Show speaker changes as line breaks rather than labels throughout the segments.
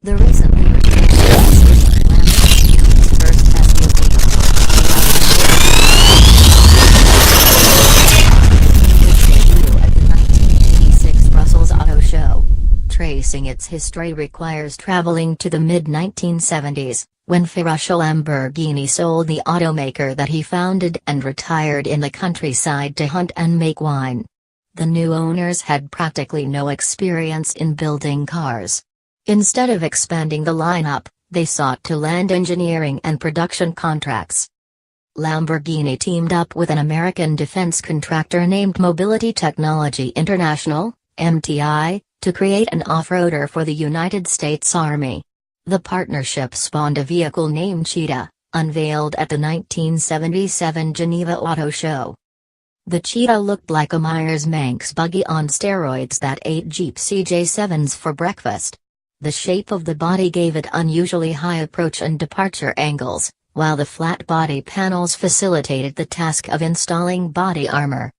The recently retired Lamborghini's first SUV. Debut at the 1986 Brussels Auto Show. Tracing its history requires traveling to the mid-1970s, when Ferruccio Lamborghini sold the automaker that he founded and retired in the countryside to hunt and make wine. The new owners had practically no experience in building cars. Instead of expanding the lineup, they sought to land engineering and production contracts. Lamborghini teamed up with an American defense contractor named Mobility Technology International, MTI, to create an off-roader for the United States Army. The partnership spawned a vehicle named Cheetah, unveiled at the 1977 Geneva Auto Show. The Cheetah looked like a Myers-Manx buggy on steroids that ate Jeep CJ7s for breakfast. The shape of the body gave it unusually high approach and departure angles, while the flat body panels facilitated the task of installing body armor.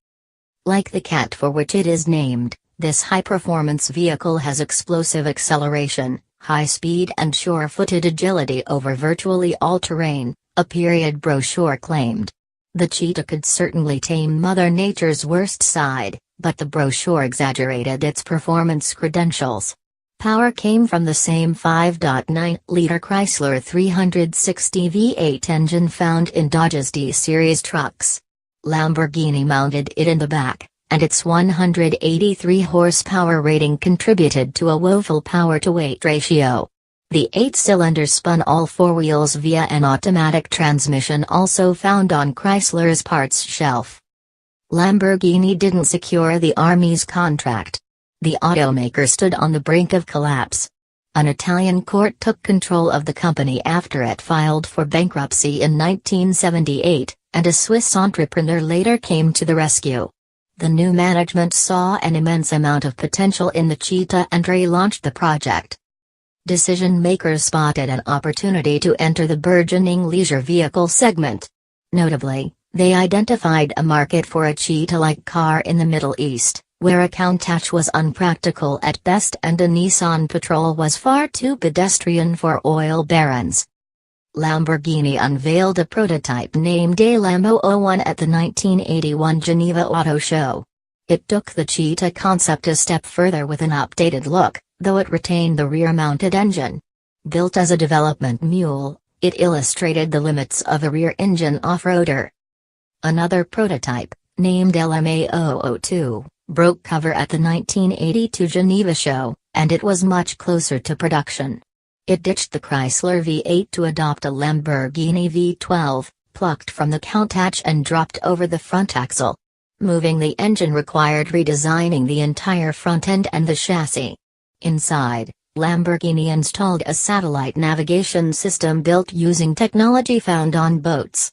Like the cat for which it is named, this high-performance vehicle has explosive acceleration, high speed and sure-footed agility over virtually all terrain, a period brochure claimed. The Cheetah could certainly tame Mother Nature's worst side, but the brochure exaggerated its performance credentials. Power came from the same 5.9-liter Chrysler 360 V8 engine found in Dodge's D-Series trucks. Lamborghini mounted it in the back, and its 183 horsepower rating contributed to a woeful power-to-weight ratio. The 8-cylinder spun all four wheels via an automatic transmission also found on Chrysler's parts shelf. Lamborghini didn't secure the Army's contract. The automaker stood on the brink of collapse. An Italian court took control of the company after it filed for bankruptcy in 1978, and a Swiss entrepreneur later came to the rescue. The new management saw an immense amount of potential in the Cheetah and relaunched the project. Decision-makers spotted an opportunity to enter the burgeoning leisure vehicle segment. Notably, they identified a market for a Cheetah-like car in the Middle East, where a Countach was unpractical at best and a Nissan Patrol was far too pedestrian for oil barons. Lamborghini unveiled a prototype named Lambo 01 at the 1981 Geneva Auto Show. It took the Cheetah concept a step further with an updated look, though it retained the rear-mounted engine. Built as a development mule, it illustrated the limits of a rear-engine off-roader. Another prototype, named LMA002, broke cover at the 1982 Geneva show, and it was much closer to production. It ditched the Chrysler V8 to adopt a Lamborghini V12, plucked from the Countach and dropped over the front axle. Moving the engine required redesigning the entire front end and the chassis. Inside, Lamborghini installed a satellite navigation system built using technology found on boats.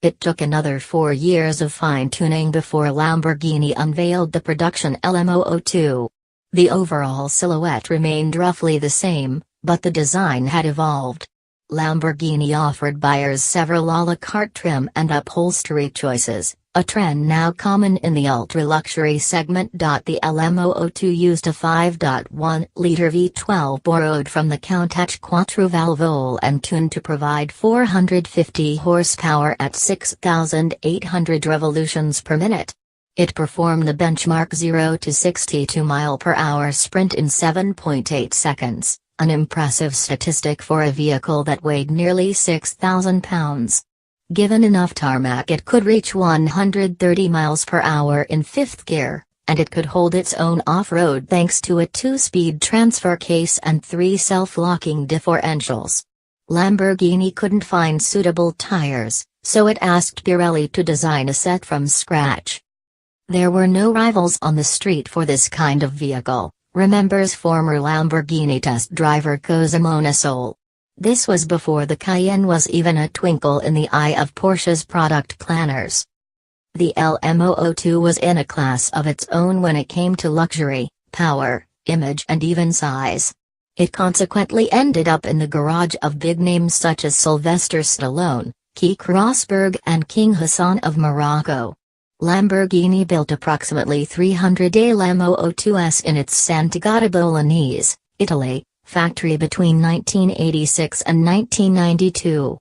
It took another 4 years of fine-tuning before Lamborghini unveiled the production LMO02. The overall silhouette remained roughly the same, but the design had evolved. Lamborghini offered buyers several à la carte trim and upholstery choices, a trend now common in the ultra-luxury segment. The LMO02 used a 5.1-liter V12 borrowed from the Countach Quattro-Valvole and tuned to provide 450 horsepower at 6,800 revolutions per minute. It performed the benchmark 0 to 62 mph sprint in 7.8 seconds, an impressive statistic for a vehicle that weighed nearly 6,000 pounds. Given enough tarmac, it could reach 130 mph in fifth gear, and it could hold its own off-road thanks to a 2-speed transfer case and 3 self-locking differentials. Lamborghini couldn't find suitable tires, so it asked Pirelli to design a set from scratch. There were no rivals on the street for this kind of vehicle, remembers former Lamborghini test driver Cosimo Nasole. This was before the Cayenne was even a twinkle in the eye of Porsche's product planners. The LMO02 was in a class of its own when it came to luxury, power, image and even size. It consequently ended up in the garage of big names such as Sylvester Stallone, Keke Rosberg and King Hassan of Morocco. Lamborghini built approximately 300 LMO02s in its Sant'Agata Bolognese, Italy, Factory between 1986 and 1992.